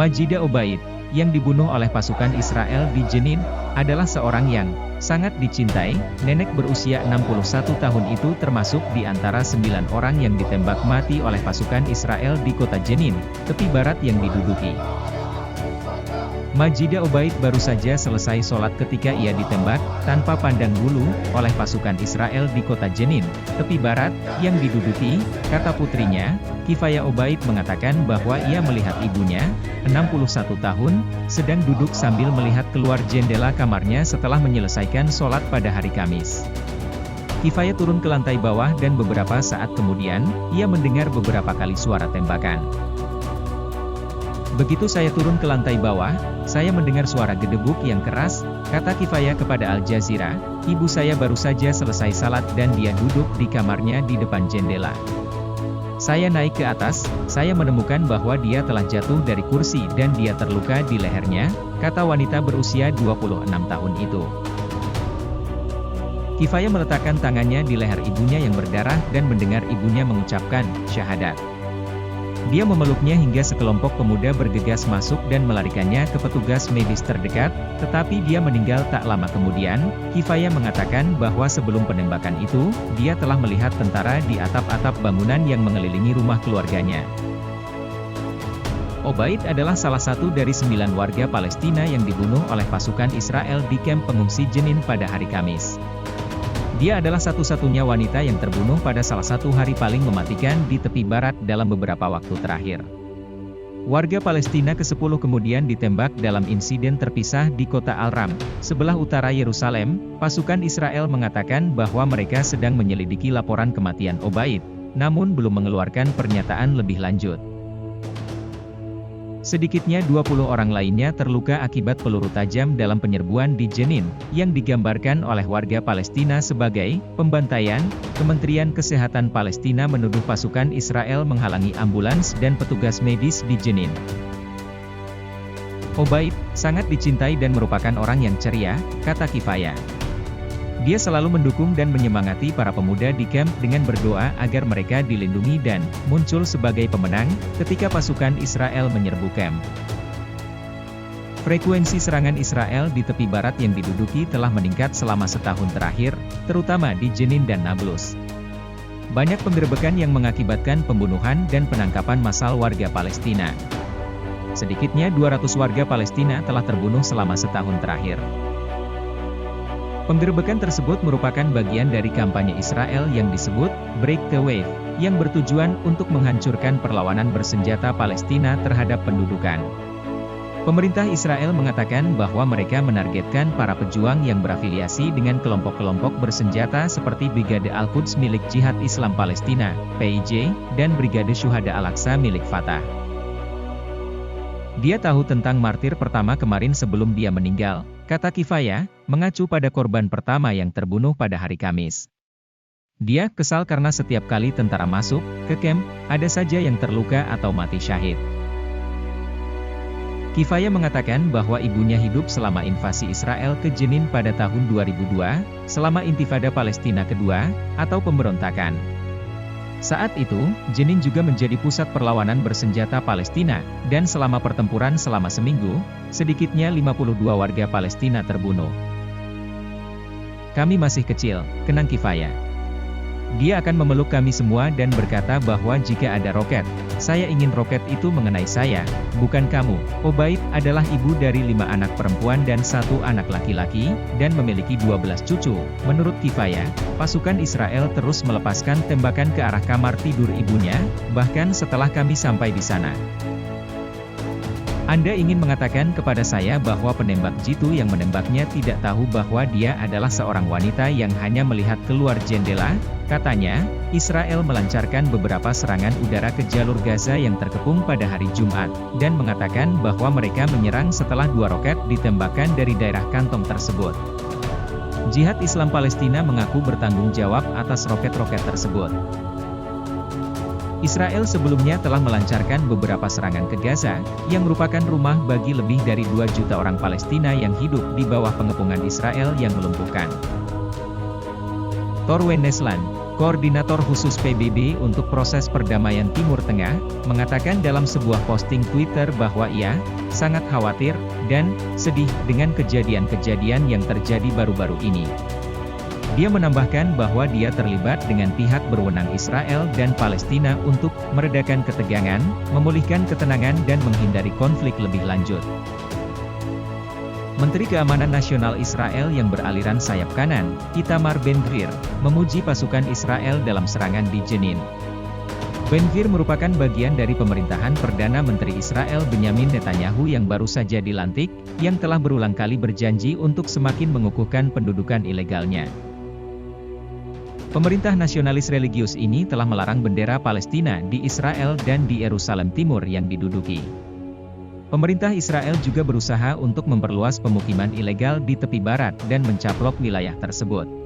Majida Obaid, yang dibunuh oleh pasukan Israel di Jenin, adalah seorang yang sangat dicintai. Nenek berusia 61 tahun itu termasuk di antara 9 orang yang ditembak mati oleh pasukan Israel di kota Jenin, tepi barat yang diduduki. Majida Obaid baru saja selesai sholat ketika ia ditembak, tanpa pandang bulu, oleh pasukan Israel di kota Jenin, tepi barat, yang diduduki. Kata putrinya, Kifaya Obaid mengatakan bahwa ia melihat ibunya, 61 tahun, sedang duduk sambil melihat keluar jendela kamarnya setelah menyelesaikan sholat pada hari Kamis. Kifaya turun ke lantai bawah dan beberapa saat kemudian, ia mendengar beberapa kali suara tembakan. Begitu saya turun ke lantai bawah, saya mendengar suara gedebuk yang keras, kata Kifaya kepada Al Jazeera. Ibu saya baru saja selesai salat dan dia duduk di kamarnya di depan jendela. Saya naik ke atas, saya menemukan bahwa dia telah jatuh dari kursi dan dia terluka di lehernya, kata wanita berusia 26 tahun itu. Kifaya meletakkan tangannya di leher ibunya yang berdarah dan mendengar ibunya mengucapkan syahadat. Dia memeluknya hingga sekelompok pemuda bergegas masuk dan melarikannya ke petugas medis terdekat, tetapi dia meninggal tak lama kemudian. Kifaya mengatakan bahwa sebelum penembakan itu, dia telah melihat tentara di atap-atap bangunan yang mengelilingi rumah keluarganya. Obaid adalah salah satu dari 9 warga Palestina yang dibunuh oleh pasukan Israel di kamp pengungsi Jenin pada hari Kamis. Dia adalah satu-satunya wanita yang terbunuh pada salah satu hari paling mematikan di tepi barat dalam beberapa waktu terakhir. Warga Palestina ke-10 kemudian ditembak dalam insiden terpisah di kota Al-Ram, sebelah utara Yerusalem. Pasukan Israel mengatakan bahwa mereka sedang menyelidiki laporan kematian Obaid, namun belum mengeluarkan pernyataan lebih lanjut. Sedikitnya 20 orang lainnya terluka akibat peluru tajam dalam penyerbuan di Jenin, yang digambarkan oleh warga Palestina sebagai pembantaian. Kementerian Kesehatan Palestina menuduh pasukan Israel menghalangi ambulans dan petugas medis di Jenin. Obaid sangat dicintai dan merupakan orang yang ceria, kata Kifaya. Dia selalu mendukung dan menyemangati para pemuda di kamp dengan berdoa agar mereka dilindungi dan muncul sebagai pemenang ketika pasukan Israel menyerbu kamp. Frekuensi serangan Israel di tepi barat yang diduduki telah meningkat selama setahun terakhir, terutama di Jenin dan Nablus. Banyak penggerebekan yang mengakibatkan pembunuhan dan penangkapan massal warga Palestina. Sedikitnya 200 warga Palestina telah terbunuh selama setahun terakhir. Penggerebekan tersebut merupakan bagian dari kampanye Israel yang disebut Break the Wave, yang bertujuan untuk menghancurkan perlawanan bersenjata Palestina terhadap pendudukan. Pemerintah Israel mengatakan bahwa mereka menargetkan para pejuang yang berafiliasi dengan kelompok-kelompok bersenjata seperti Brigade Al-Quds milik Jihad Islam Palestina, PIJ, dan Brigade Syuhada Al-Aqsa milik Fatah. Dia tahu tentang martir pertama kemarin sebelum dia meninggal, kata Kifaya, mengacu pada korban pertama yang terbunuh pada hari Kamis. Dia kesal karena setiap kali tentara masuk ke kamp, ada saja yang terluka atau mati syahid. Kifaya mengatakan bahwa ibunya hidup selama invasi Israel ke Jenin pada tahun 2002, selama Intifada Palestina kedua, atau pemberontakan. Saat itu, Jenin juga menjadi pusat perlawanan bersenjata Palestina, dan selama pertempuran selama seminggu, sedikitnya 52 warga Palestina terbunuh. Kami masih kecil, kenang Kifaya. Dia akan memeluk kami semua dan berkata bahwa jika ada roket, saya ingin roket itu mengenai saya, bukan kamu. Obaid adalah ibu dari 5 anak perempuan dan 1 anak laki-laki, dan memiliki 12 cucu. Menurut Kifaya, pasukan Israel terus melepaskan tembakan ke arah kamar tidur ibunya, bahkan setelah kami sampai di sana. Anda ingin mengatakan kepada saya bahwa penembak jitu yang menembaknya tidak tahu bahwa dia adalah seorang wanita yang hanya melihat keluar jendela? Katanya, Israel melancarkan beberapa serangan udara ke jalur Gaza yang terkepung pada hari Jumat, dan mengatakan bahwa mereka menyerang setelah 2 roket ditembakkan dari daerah kantong tersebut. Jihad Islam Palestina mengaku bertanggung jawab atas roket-roket tersebut. Israel sebelumnya telah melancarkan beberapa serangan ke Gaza, yang merupakan rumah bagi lebih dari 2 juta orang Palestina yang hidup di bawah pengepungan Israel yang melumpuhkan. Tor Wennesland, Koordinator khusus PBB untuk proses perdamaian Timur Tengah, mengatakan dalam sebuah posting Twitter bahwa ia sangat khawatir dan sedih dengan kejadian-kejadian yang terjadi baru-baru ini. Dia menambahkan bahwa dia terlibat dengan pihak berwenang Israel dan Palestina untuk meredakan ketegangan, memulihkan ketenangan dan menghindari konflik lebih lanjut. Menteri Keamanan Nasional Israel yang beraliran sayap kanan, Itamar Ben-Gvir, memuji pasukan Israel dalam serangan di Jenin. Ben-Gvir merupakan bagian dari pemerintahan Perdana Menteri Israel Benyamin Netanyahu yang baru saja dilantik, yang telah berulang kali berjanji untuk semakin mengukuhkan pendudukan ilegalnya. Pemerintah nasionalis religius ini telah melarang bendera Palestina di Israel dan di Yerusalem Timur yang diduduki. Pemerintah Israel juga berusaha untuk memperluas pemukiman ilegal di tepi barat dan mencaplok wilayah tersebut.